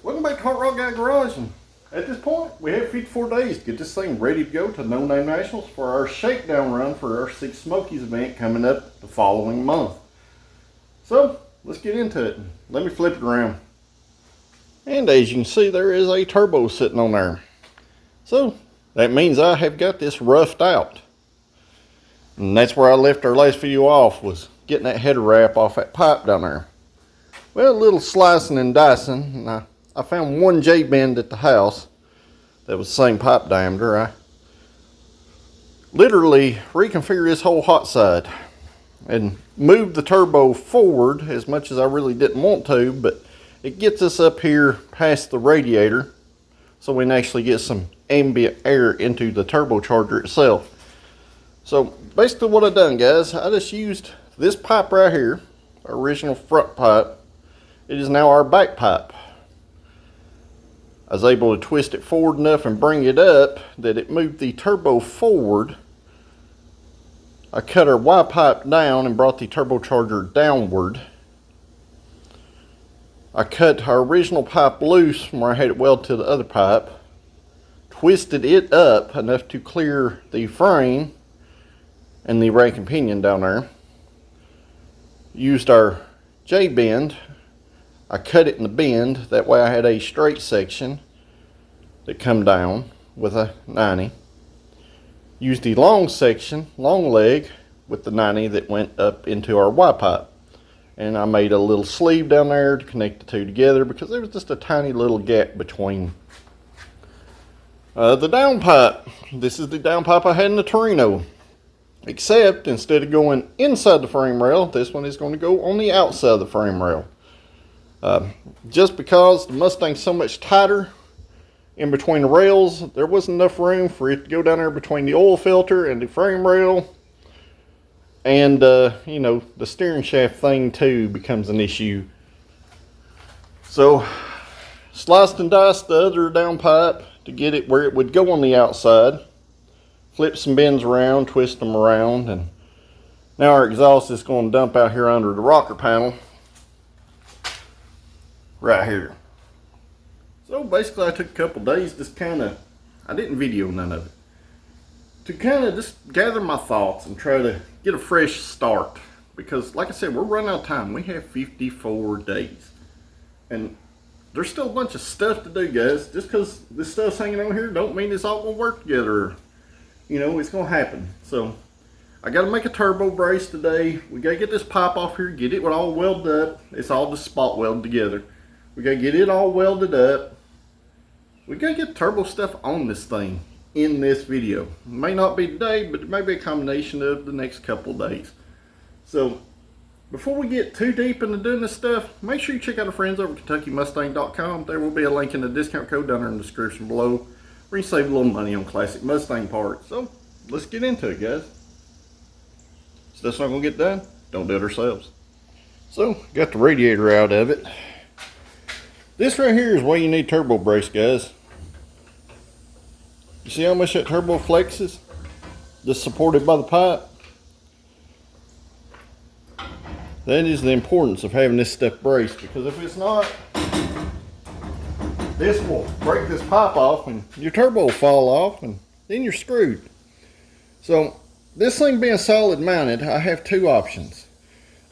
Welcome back to HotRodGuyGarage, and at this point we have 54 days to get this thing ready to go to No Name Nationals for our shakedown run for our Six Smokies event coming up the following month. So let's get into it. Let me flip it around. And as you can see, there is a turbo sitting on there. So that means I have got this roughed out. And that's where I left our last video off, was getting that header wrap off that pipe down there. Well, a little slicing and dicing, and I found one J-bend at the house that was the same pipe diameter. I literally reconfigured this whole hot side and moved the turbo forward as much as I really didn't want to, but it gets us up here past the radiator so we can actually get some ambient air into the turbocharger itself. So basically what I've done, guys, I just used this pipe right here, our original front pipe. It is now our back pipe. I was able to twist it forward enough and bring it up that it moved the turbo forward. I cut our Y pipe down and brought the turbocharger downward. I cut our original pipe loose from where I had it welded to the other pipe, twisted it up enough to clear the frame and the rack and pinion down there. Used our J-bend. I cut it in the bend, that way I had a straight section that come down with a 90. Used the long section, long leg, with the 90 that went up into our Y pipe. And I made a little sleeve down there to connect the two together because there was just a tiny little gap between. The down pipe. This is the down pipe I had in the Torino. Except instead of going inside the frame rail, this one is going to go on the outside of the frame rail. Just because the Mustang's so much tighter in between the rails, there wasn't enough room for it to go down there between the oil filter and the frame rail. And, you know, the steering shaft thing too becomes an issue. So, sliced and diced the other down pipe to get it where it would go on the outside. Flip some bends around, twist them around, and now our exhaust is going to dump out here under the rocker panel. Right here. So basically I took a couple days just I didn't video none of it, to kind of just gather my thoughts and try to get a fresh start, because like I said, we're running out of time. We have 54 days and there's still a bunch of stuff to do, guys. Just because this stuff's hanging on here don't mean it's all gonna work together. You know, it's gonna happen. So I gotta make a turbo brace today. We gotta get this pipe off here, get it all welded up. It's all just spot welded together. We gotta get it all welded up. We gotta get turbo stuff on this thing in this video. It may not be today, but it may be a combination of the next couple of days. So before we get too deep into doing this stuff, make sure you check out our friends over at KentuckyMustang.com. There will be a link in the discount code down there in the description below, where you can save a little money on classic Mustang parts. So let's get into it, guys. Stuff's not gonna get done, don't do it ourselves. So got the radiator out of it. This right here is why you need turbo brace, guys. You see how much that turbo flexes? Just supported by the pipe. That is the importance of having this stuff braced, because if it's not, this will break this pipe off and your turbo will fall off and then you're screwed. So this thing being solid mounted, I have two options.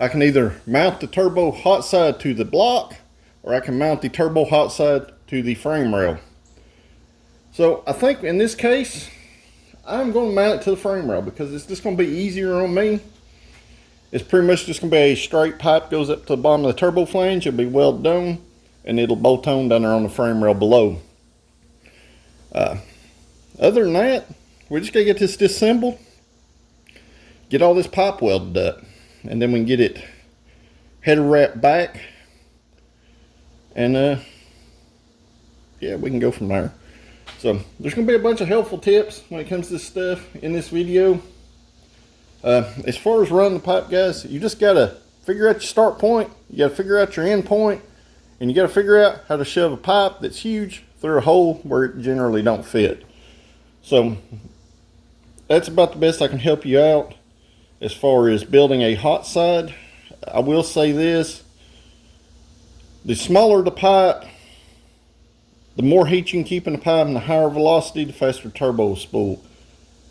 I can either mount the turbo hot side to the block, or I can mount the turbo hot side to the frame rail. So I think in this case, I'm going to mount it to the frame rail because it's just going to be easier on me. It's pretty much just going to be a straight pipe goes up to the bottom of the turbo flange. It'll be welded on and it'll bolt on down there on the frame rail below. Other than that, we're just going to get this disassembled, get all this pipe welded up, and then we can get it header wrapped back. And yeah, we can go from there. So there's gonna be a bunch of helpful tips when it comes to this stuff in this video. As far as running the pipe, guys, you just gotta figure out your start point, you gotta figure out your end point, and you gotta figure out how to shove a pipe that's huge through a hole where it generally don't fit. So that's about the best I can help you out as far as building a hot side. I will say this: the smaller the pipe, The more heat you can keep in the pipe and the higher velocity, the faster the turbo will spool.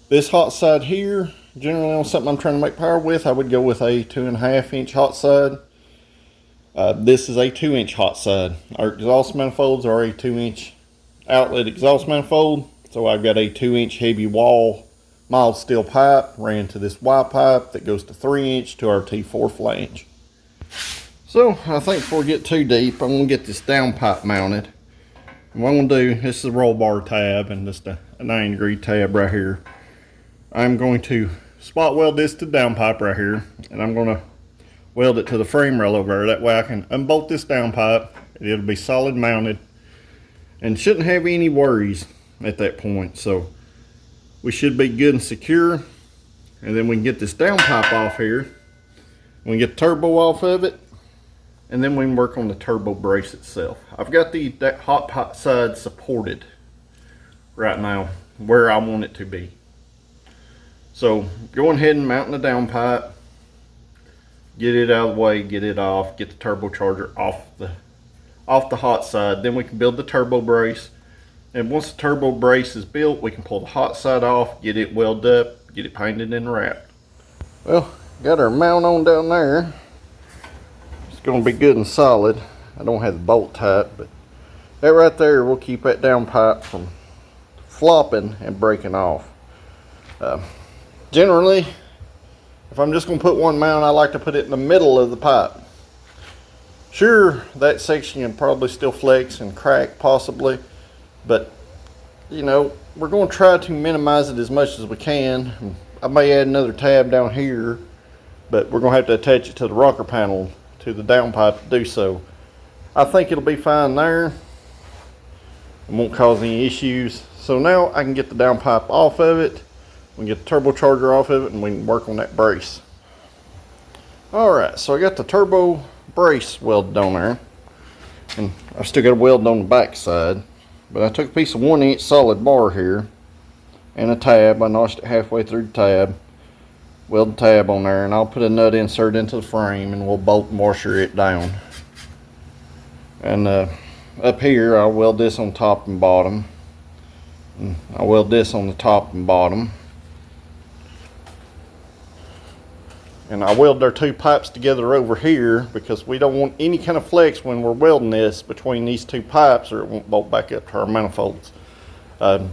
This hot side here, generally on something I'm trying to make power with, I would go with a 2.5 inch hot side. This is a 2-inch hot side. Our exhaust manifolds are a 2-inch outlet exhaust manifold. So I've got a 2-inch heavy wall mild steel pipe ran to this Y pipe that goes to 3-inch to our T4 flange. So I think before we get too deep, I'm going to get this down pipe mounted. And what I'm going to do, this is a roll bar tab and just a 90-degree tab right here. I'm going to spot weld this to the down pipe right here, and I'm going to weld it to the frame rail over there. That way I can unbolt this down pipe, and it'll be solid mounted and shouldn't have any worries at that point. So we should be good and secure, and then we can get this down pipe off here. We can get the turbo off of it, and then we can work on the turbo brace itself. I've got that hot pipe side supported right now where I want it to be. So going ahead and mounting the down pipe, get it out of the way, get it off, get the turbocharger off the hot side. Then we can build the turbo brace, and once the turbo brace is built, we can pull the hot side off, get it welded up, get it painted and wrapped. Well, got our mount on down there. It's going to be good and solid. I don't have the bolt tight, but that right there will keep that down pipe from flopping and breaking off. Generally, if I'm just going to put one mount, I like to put it in the middle of the pipe. Sure, that section can probably still flex and crack possibly, but you know, we're going to try to minimize it as much as we can. I may add another tab down here, but we're going to have to attach it to the rocker panel to the down pipe to do so. I think it'll be fine there. It won't cause any issues. So now I can get the down pipe off of it. We can get the turbocharger off of it, and we can work on that brace. Alright, so I got the turbo brace welded on there, and I still got a weld on the back side. But I took a piece of 1-inch solid bar here and a tab. I notched it halfway through the tab, weld the tab on there, and I'll put a nut insert into the frame, and we'll bolt and washer it down. And up here I'll weld this on top and bottom, and I'll weld this on the top and bottom. And I weld our two pipes together over here because we don't want any kind of flex when we're welding this between these two pipes, or it won't bolt back up to our manifolds.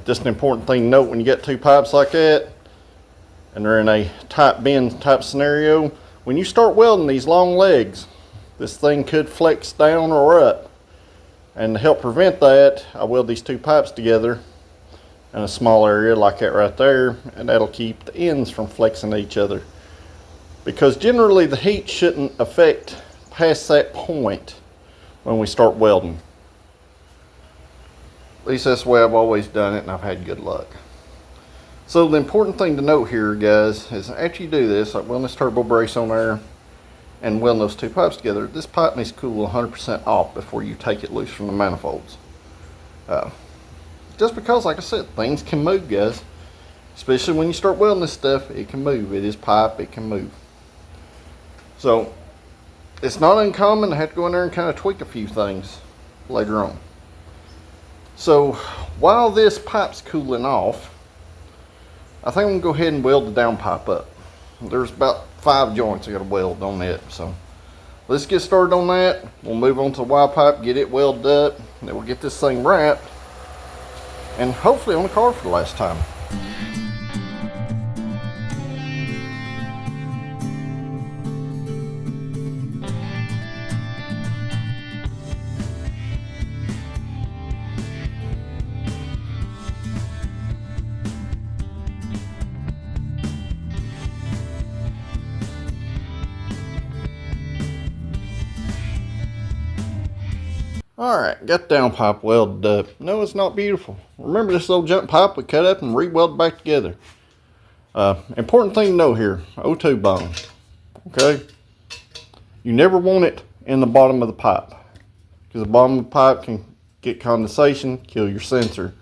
Just an important thing to note, when you get two pipes like that and they're in a tight bend type scenario, when you start welding these long legs, this thing could flex down or up. And to help prevent that, I weld these two pipes together in a small area like that right there, and that'll keep the ends from flexing to each other. Because generally the heat shouldn't affect past that point when we start welding. At least that's the way I've always done it, and I've had good luck. So the important thing to note here, guys, is after you do this, like welding this turbo brace on there and welding those two pipes together, this pipe needs to cool 100% off before you take it loose from the manifolds. Just because, like I said, things can move, guys. Especially when you start welding this stuff, it can move. It is pipe, it can move. So it's not uncommon to have to go in there and kind of tweak a few things later on. So while this pipe's cooling off, I think I'm going to go ahead and weld the down pipe up. There's about 5 joints I got to weld on it. So let's get started on that. We'll move on to the Y pipe, get it welded up, and then we'll get this thing wrapped, and hopefully on the car for the last time. Alright, got the down pipe welded up. No, it's not beautiful. Remember this little jump pipe we cut up and re-welded back together. Important thing to know here, O2 bone. Okay? You never want it in the bottom of the pipe, because the bottom of the pipe can get condensation, kill your sensor.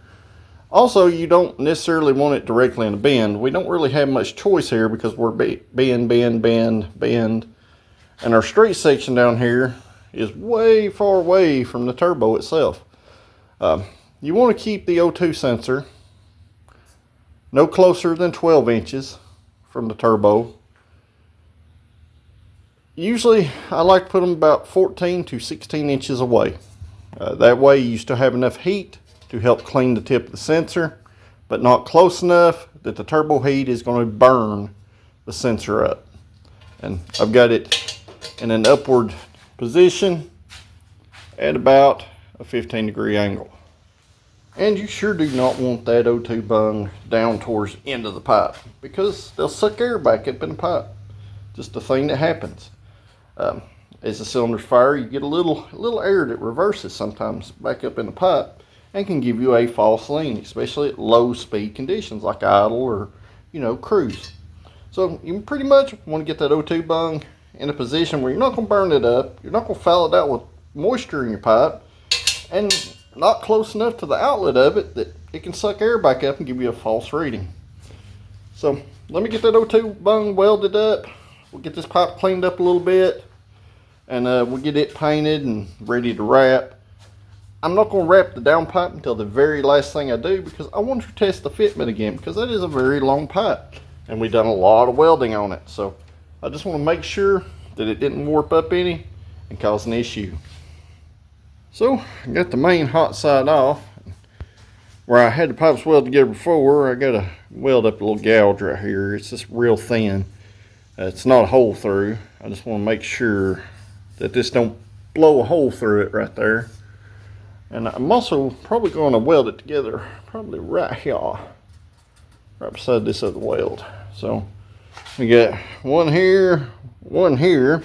Also, you don't necessarily want it directly in the bend. We don't really have much choice here because we're bend, and our straight section down here is way far away from the turbo itself. You want to keep the O2 sensor no closer than 12 inches from the turbo. Usually I like to put them about 14 to 16 inches away. That way you still have enough heat to help clean the tip of the sensor, but not close enough that the turbo heat is going to burn the sensor up. And I've got it in an upward position at about a 15-degree angle. And you sure do not want that O2 bung down towards the end of the pipe, because they'll suck air back up in the pipe. Just a thing that happens. As the cylinders fire, you get a little air that reverses sometimes back up in the pipe and can give you a false lean, especially at low speed conditions like idle or, cruise. So you pretty much want to get that O2 bung in a position where you're not going to burn it up, you're not going to foul it out with moisture in your pipe, and not close enough to the outlet of it that it can suck air back up and give you a false reading. So let me get that O2 bung welded up. We'll get this pipe cleaned up a little bit, and we'll get it painted and ready to wrap. I'm not going to wrap the down pipe until the very last thing I do, because I want to test the fitment again, because that is a very long pipe and we've done a lot of welding on it. So I just want to make sure that it didn't warp up any and cause an issue. So I got the main hot side off. Where I had the pipes welded together before, I got to weld up a little gouge right here. It's just real thin. It's not a hole through. I just want to make sure that this don't blow a hole through it right there. And I'm also probably going to weld it together probably right here, right beside this other weld. So we got one here, weld here,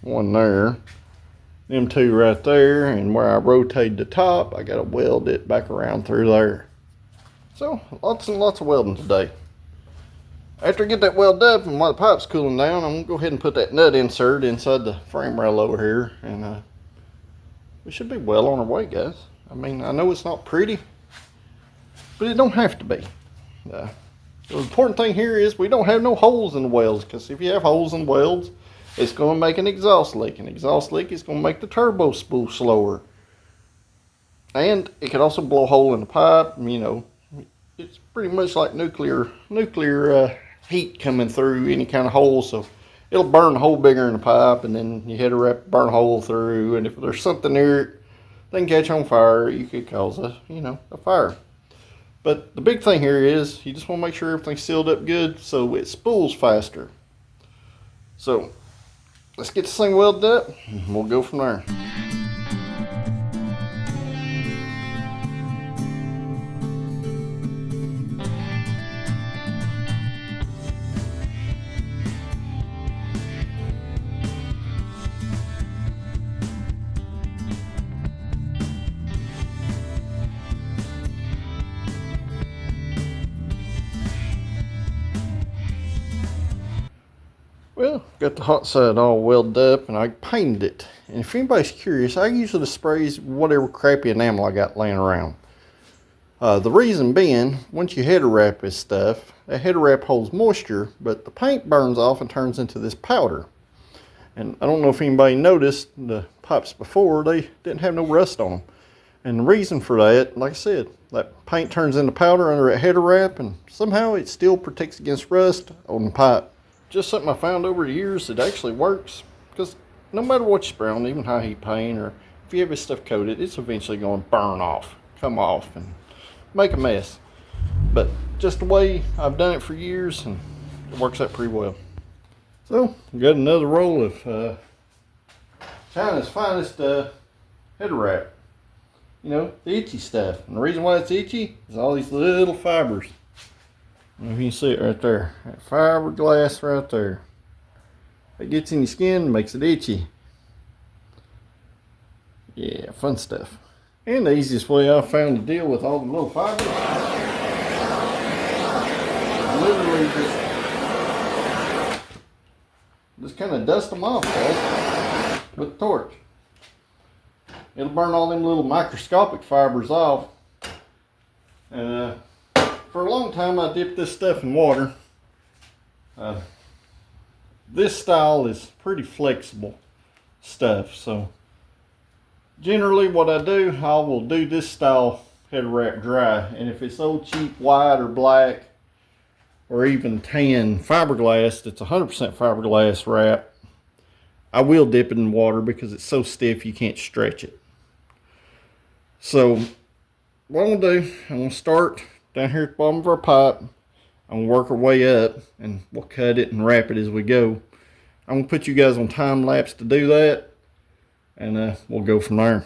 one there, them two right there, and where I rotate the top, I got to weld it back around through there. So lots and lots of welding today. After I get that welded up and while the pipe's cooling down, I'm going to go ahead and put that nut insert inside the frame rail over here, and we should be well on our way, guys. I mean, I know it's not pretty, but it don't have to be. The important thing here is we don't have no holes in the welds, because if you have holes in welds, it's going to make an exhaust leak. An exhaust leak is going to make the turbo spool slower. And it could also blow a hole in the pipe. It's pretty much like nuclear heat coming through any kind of hole. So it'll burn a hole bigger in the pipe, and then you hit a burn a hole through. And if there's something there, they can catch on fire. You could cause a fire. But the big thing here is you just want to make sure everything's sealed up good so it spools faster. So let's get this thing welded up and we'll go from there. Well, got the hot side all welded up and I painted it. And if anybody's curious, I usually sprays whatever crappy enamel I got laying around. The reason being, once you header wrap this stuff, that header wrap holds moisture, but the paint burns off and turns into this powder. And I don't know if anybody noticed, the pipes before, they didn't have no rust on them. And the reason for that, like I said, that paint turns into powder under that header wrap, and somehow it still protects against rust on the pipe. Just something I found over the years that actually works, because no matter what you spray on, even high heat paint, or if you have this stuff coated, it's eventually going to burn off, come off, and make a mess. But just the way I've done it for years, and it works out pretty well. So, we got another roll of China's finest header wrap. The itchy stuff. And the reason why it's itchy is all these little fibers. I don't know if you can see it right there. That fiberglass right there. It gets in your skin and makes it itchy. Yeah, fun stuff. And the easiest way I've found to deal with all the little fibers, literally just kind of dust them off, guys, with a torch. It'll burn all them little microscopic fibers off. And for a long time I dipped this stuff in water. This style is pretty flexible stuff, so generally what I do, I will do this style header wrap dry, and if it's old cheap white or black or even tan fiberglass that's 100% fiberglass wrap, I will dip it in water because it's so stiff you can't stretch it. So what I'm gonna do, I'm gonna start down here at the bottom of our pipe. I'm gonna work our way up and we'll cut it and wrap it as we go. I'm gonna put you guys on time lapse to do that, and we'll go from there.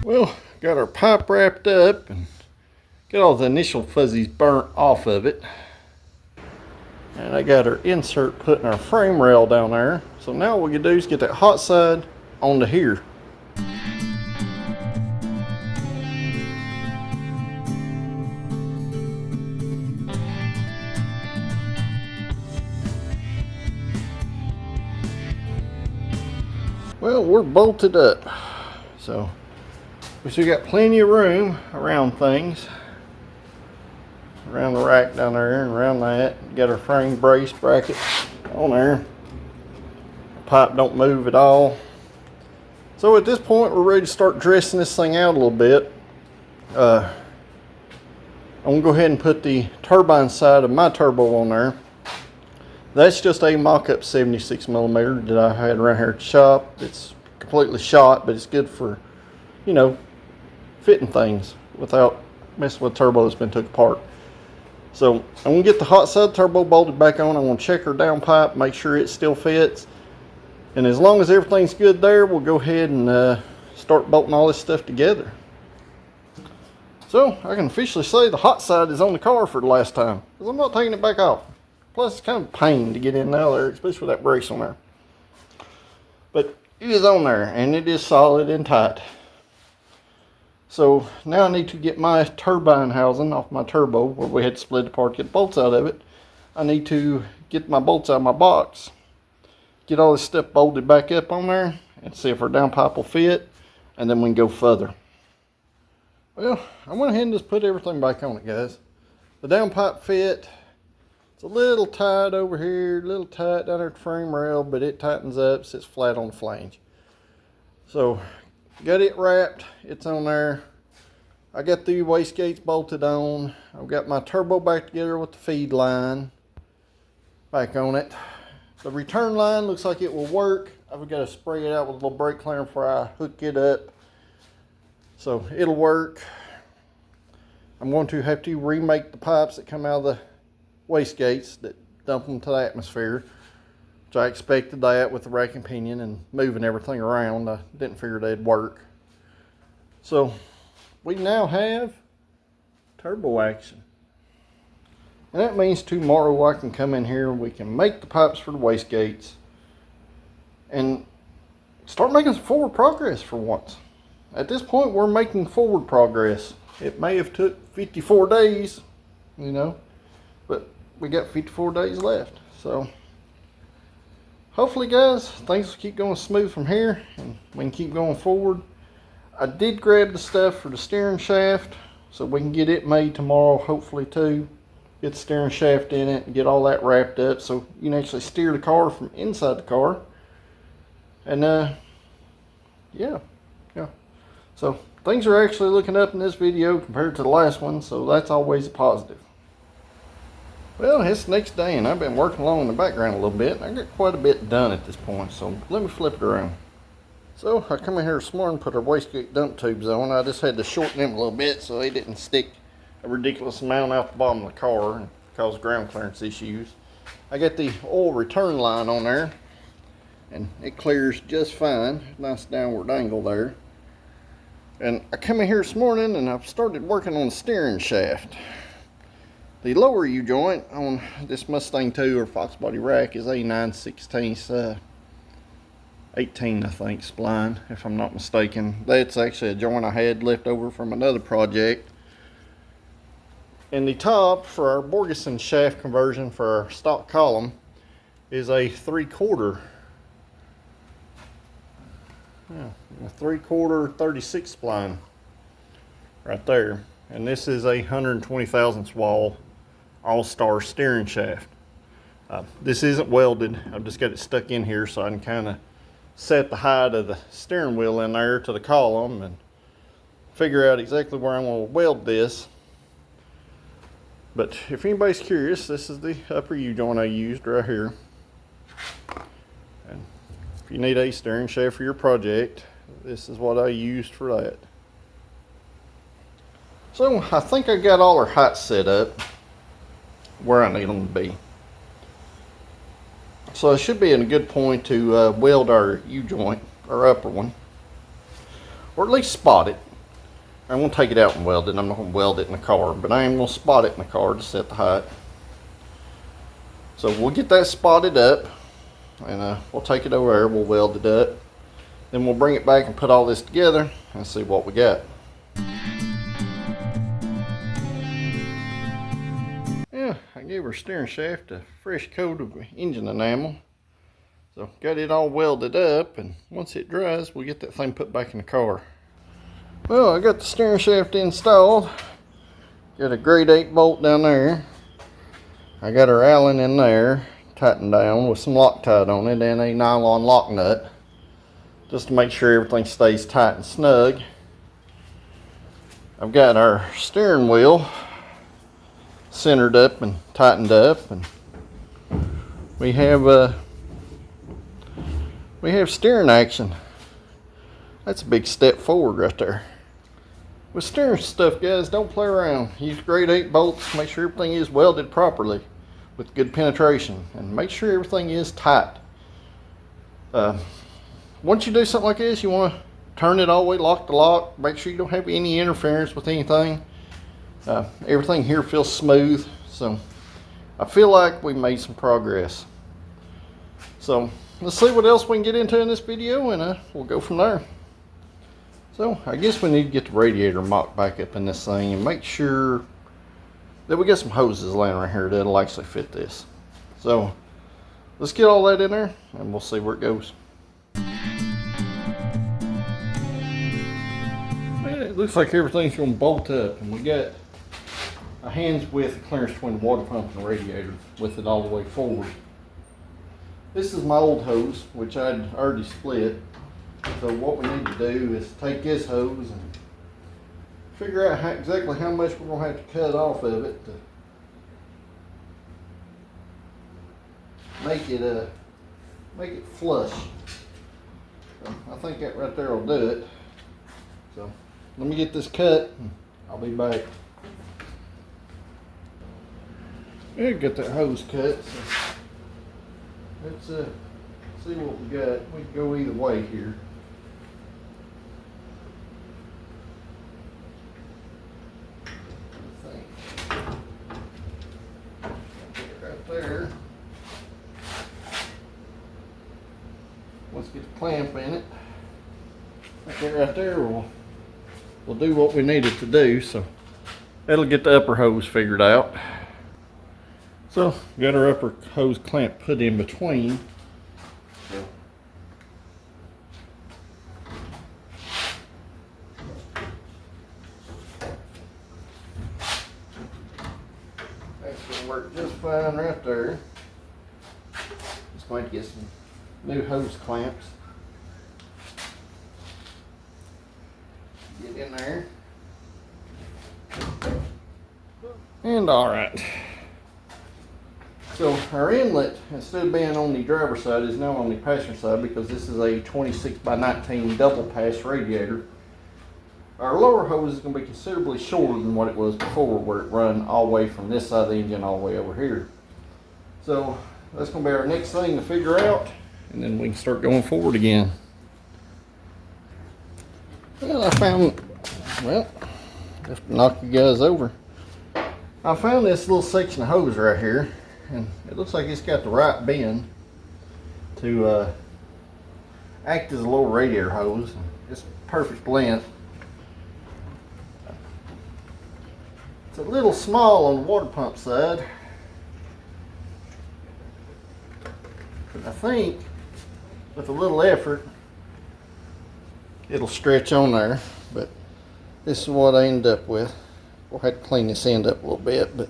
Well, got our pipe wrapped up and got all the initial fuzzies burnt off of it. And I got our insert put in our frame rail down there. So now what we can do is get that hot side onto here. Well, we're bolted up. So we still got plenty of room around things, around the rack down there and around that. Got our frame brace bracket on there. The pipe don't move at all. So at this point we're ready to start dressing this thing out a little bit. I'm gonna go ahead and put the turbine side of my turbo on there. That's just a mock-up 76mm that I had around here at the shop. It's completely shot, but it's good for, you know, fitting things without messing with turbo that's been took apart. So I'm gonna get the hot side turbo bolted back on. I'm gonna check her downpipe, make sure it still fits. And as long as everything's good there, we'll go ahead and start bolting all this stuff together. So I can officially say the hot side is on the car for the last time, because I'm not taking it back off. Plus it's kind of a pain to get in now there, especially with that brace on there. But it is on there and it is solid and tight. So now I need to get my turbine housing off my turbo, where we had to split apart to get bolts out of it. I need to get my bolts out of my box, get all this stuff bolted back up on there, and see if our downpipe will fit, and then we can go further. Well, I went ahead and just put everything back on it, guys. The downpipe fit. It's a little tight over here, a little tight down there at the frame rail, but it tightens up, sits flat on the flange. So got it wrapped, it's on there. I got the wastegates bolted on. I've got my turbo back together with the feed line back on it. The return line looks like it will work. I've got to spray it out with a little brake cleaner before I hook it up. So it'll work. I'm going to have to remake the pipes that come out of the wastegates that dump them to the atmosphere. So I expected that with the rack and pinion and moving everything around. I didn't figure they'd work. So we now have turbo action. And that means tomorrow I can come in here and we can make the pipes for the wastegates and start making some forward progress for once. At this point we're making forward progress. It may have took 54 days, you know, but we got 54 days left. So hopefully, guys, things will keep going smooth from here and we can keep going forward. I did grab the stuff for the steering shaft, so we can get it made tomorrow, hopefully too. Get the steering shaft in it and get all that wrapped up so you can actually steer the car from inside the car. And yeah. So things are actually looking up in this video compared to the last one, so that's always a positive. Well, it's the next day and I've been working along in the background a little bit. I got quite a bit done at this point, so let me flip it around. So I come in here this morning and put our wastegate dump tubes on. I just had to shorten them a little bit so they didn't stick a ridiculous amount out the bottom of the car and cause ground clearance issues. I got the oil return line on there and it clears just fine. Nice downward angle there. And I come in here this morning and I've started working on the steering shaft. The lower U-joint on this Mustang 2 or Fox body rack is a 9/16 18, I think, spline, if I'm not mistaken. That's actually a joint I had left over from another project. And the top for our Borgeson shaft conversion for our stock column is a 3/4. Yeah, a 3/4 36 spline right there. And this is a 120 thousandths wall all-star steering shaft. This isn't welded. I've just got it stuck in here so I can kind of set the height of the steering wheel in there to the column and figure out exactly where I'm going to weld this. But if anybody's curious, this is the upper U-joint I used right here. And if you need a steering shaft for your project, this is what I used for that. So I think I got all our heights set up where I need them to be. So it should be in a good point to weld our U-joint, our upper one, or at least spot it. I won't take it out and weld it. I'm not going to weld it in the car, but I am going to spot it in the car to set the height. So we'll get that spotted up, and we'll take it over there, we'll weld it up. Then we'll bring it back and put all this together and see what we got. Yeah, I gave our steering shaft a fresh coat of engine enamel. So got it all welded up, and once it dries, we'll get that thing put back in the car. Well, I got the steering shaft installed. Got a grade 8 bolt down there. I got our Allen in there, tightened down with some Loctite on it and a nylon lock nut, just to make sure everything stays tight and snug. I've got our steering wheel centered up and tightened up, and we have steering action. That's a big step forward right there. With steering stuff, guys, don't play around. Use grade 8 bolts. Make sure everything is welded properly with good penetration, and make sure everything is tight. Once you do something like this, you want to turn it all the way lock to lock. Make sure you don't have any interference with anything. Everything here feels smooth, so I feel like we made some progress. So let's see what else we can get into in this video, and we'll go from there. So I guess we need to get the radiator mocked back up in this thing and make sure that we get some hoses laying right here that'll actually fit this. So let's get all that in there and we'll see where it goes. It looks like everything's going to bolt up, and we got a hand's width of clearance between the water pump and the radiator with it all the way forward. This is my old hose, which I'd already split. So what we need to do is take this hose and figure out exactly how much we're going to have to cut off of it to make it flush. So I think that right there will do it. So let me get this cut and I'll be back. Yeah, get that hose cut. So let's see what we got. We can go either way here. Right there. Let's get the clamp in it. Right there, we'll do what we need it to do. So that'll get the upper hose figured out. So got our upper hose clamp put in between. That's gonna work just fine right there. Just going to get some new hose clamps. Get in there. And all right. So our inlet, instead of being on the driver's side, is now on the passenger side because this is a 26x19 double pass radiator. Our lower hose is going to be considerably shorter than what it was before, where it run all the way from this side of the engine all the way over here. So that's going to be our next thing to figure out, and then we can start going forward again. Well, just knock you guys over. I found this little section of hose right here, and it looks like it's got the right bend to act as a little radiator hose. It's perfect length. It's a little small on the water pump side, but I think with a little effort it'll stretch on there. But this is what I ended up with. We'll have to clean this end up a little bit, but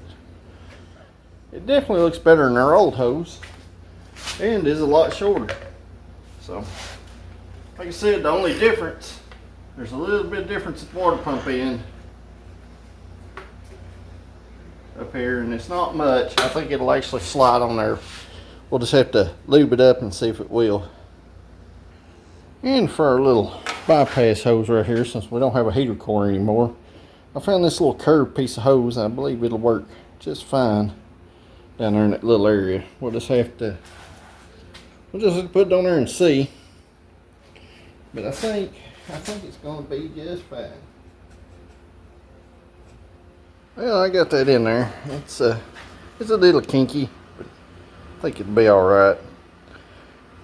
it definitely looks better than our old hose and is a lot shorter. So like I said, the only difference, there's a little bit of difference at the water pump end up here, and it's not much. I think it'll actually slide on there. We'll just have to lube it up and see if it will. And for our little bypass hose right here, since we don't have a heater core anymore, I found this little curved piece of hose, and I believe it'll work just fine down there in that little area. We'll just have to put it down there and see. But I think it's going to be just fine. Well, I got that in there. It's a little kinky, but I think it'll be all right.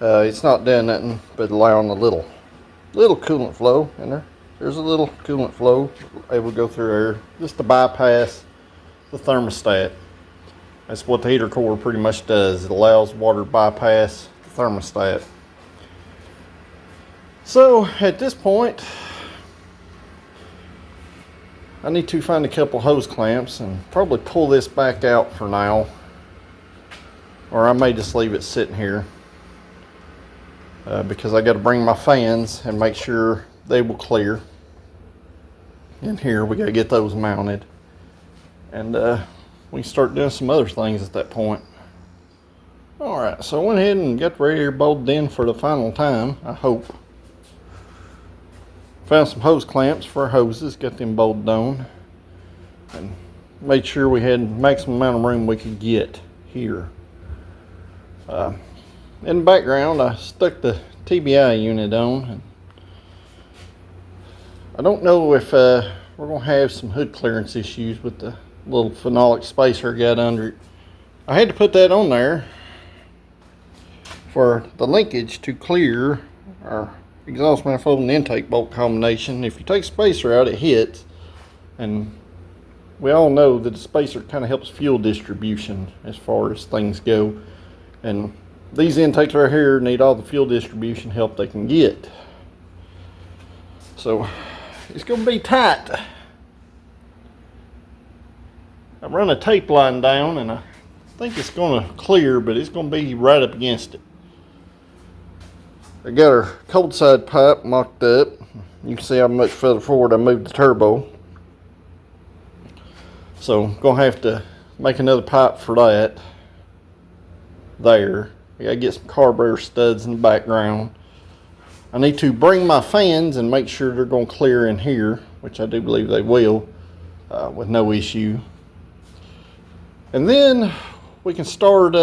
It's not doing nothing but allowing a little coolant flow in there. There's a little coolant flow able to go through there just to bypass the thermostat. That's what the heater core pretty much does. It allows water to bypass the thermostat. So at this point, I need to find a couple hose clamps and probably pull this back out for now, or I may just leave it sitting here because I got to bring my fans and make sure they will clear. In here we got to get those mounted, and we can start doing some other things at that point. Alright, so I went ahead and got the radiator bolted in for the final time, I hope. Found some hose clamps for our hoses, got them bolted on, and made sure we had maximum amount of room we could get here. In the background, I stuck the TBI unit on, and I don't know if we're going to have some hood clearance issues with the little phenolic spacer I got under it. I had to put that on there for the linkage to clear our exhaust manifold and intake bolt combination. If you take spacer out, it hits, and we all know that the spacer kind of helps fuel distribution as far as things go, and these intakes right here need all the fuel distribution help they can get. So it's going to be tight. I run a tape line down, and I think it's going to clear, but it's going to be right up against it. I got our cold side pipe mocked up. You can see how much further forward I moved the turbo. So I'm going to have to make another pipe for that there. I got to get some carburetor studs in the background. I need to bring my fans and make sure they're going to clear in here, which I do believe they will with no issue. And then we can start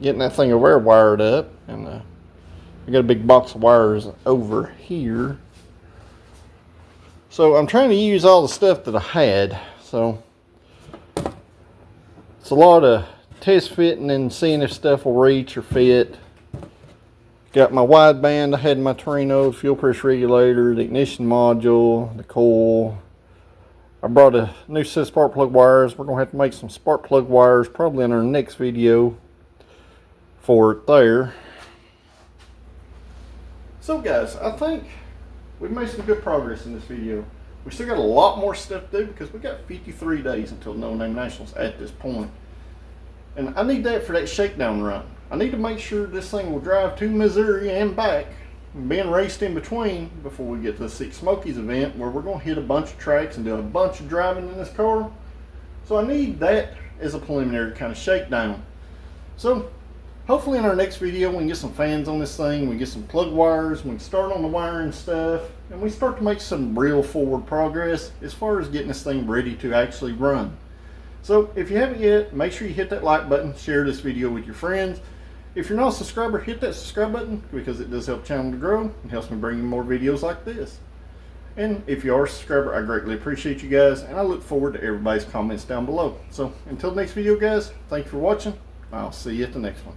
getting that thing over there wired up. And I got a big box of wires over here. So I'm trying to use all the stuff that I had. So it's a lot of test fitting and seeing if stuff will reach or fit. Got my wideband, I had my Torino, fuel pressure regulator, the ignition module, the coil. I brought a new set of spark plug wires. We're going to have to make some spark plug wires probably in our next video for it there. So guys, I think we've made some good progress in this video. We still got a lot more stuff to do because we got 53 days until No Name Nationals at this point. And I need that for that shakedown run. I need to make sure this thing will drive to Missouri and back, being raced in between before we get to the Six Smokies event, where we're going to hit a bunch of tracks and do a bunch of driving in this car. So I need that as a preliminary kind of shakedown. So hopefully in our next video we can get some fans on this thing, we can get some plug wires, we can start on the wiring stuff, and we start to make some real forward progress as far as getting this thing ready to actually run. So if you haven't yet, make sure you hit that like button, share this video with your friends. If you're not a subscriber, hit that subscribe button because it does help the channel to grow and helps me bring you more videos like this. And if you are a subscriber, I greatly appreciate you guys, and I look forward to everybody's comments down below. So until the next video guys, thank you for watching. I'll see you at the next one.